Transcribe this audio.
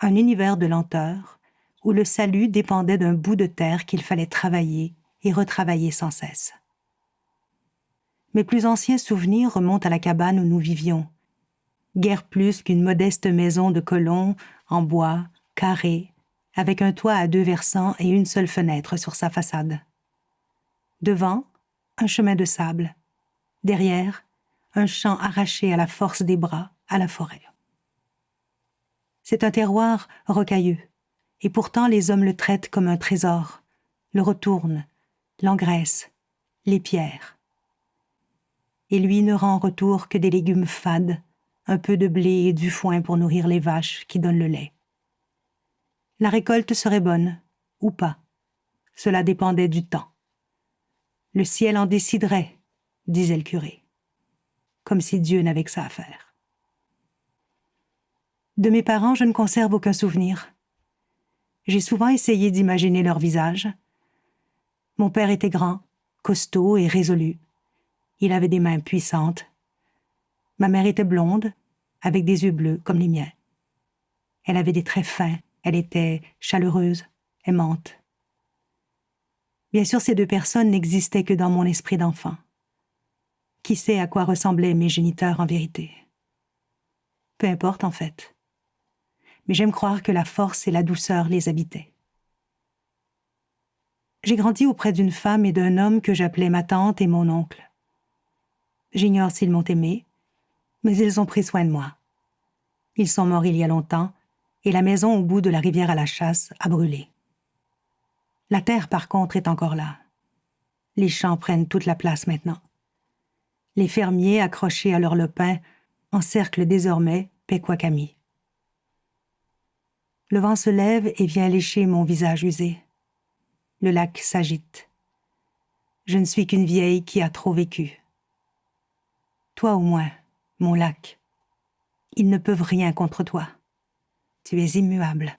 un univers de lenteur où le salut dépendait d'un bout de terre qu'il fallait travailler et retravailler sans cesse. Mes plus anciens souvenirs remontent à la cabane où nous vivions, guère plus qu'une modeste maison de colons en bois, carrée, avec un toit à 2 versants et une seule fenêtre sur sa façade. Devant, un chemin de sable. Derrière, un champ arraché à la force des bras à la forêt. C'est un terroir rocailleux, et pourtant les hommes le traitent comme un trésor, le retournent, l'engraissent, l'épierrent. Et lui ne rend en retour que des légumes fades, un peu de blé et du foin pour nourrir les vaches qui donnent le lait. La récolte serait bonne, ou pas. Cela dépendait du temps. Le ciel en déciderait, disait le curé. Comme si Dieu n'avait que ça à faire. De mes parents, je ne conserve aucun souvenir. J'ai souvent essayé d'imaginer leur visage. Mon père était grand, costaud et résolu. Il avait des mains puissantes. Ma mère était blonde, avec des yeux bleus comme les miens. Elle avait des traits fins, elle était chaleureuse, aimante. Bien sûr, ces 2 personnes n'existaient que dans mon esprit d'enfant. Qui sait à quoi ressemblaient mes géniteurs en vérité? Peu importe en fait. Mais j'aime croire que la force et la douceur les habitaient. J'ai grandi auprès d'une femme et d'un homme que j'appelais ma tante et mon oncle. J'ignore s'ils m'ont aimé, mais ils ont pris soin de moi. Ils sont morts il y a longtemps, et la maison au bout de la rivière à la chasse a brûlé. La terre, par contre, est encore là. Les champs prennent toute la place maintenant. Les fermiers, accrochés à leur lopin, encerclent désormais Pequawakami. Le vent se lève et vient lécher mon visage usé. Le lac s'agite. Je ne suis qu'une vieille qui a trop vécu. Toi au moins, mon lac, ils ne peuvent rien contre toi. Tu es immuable.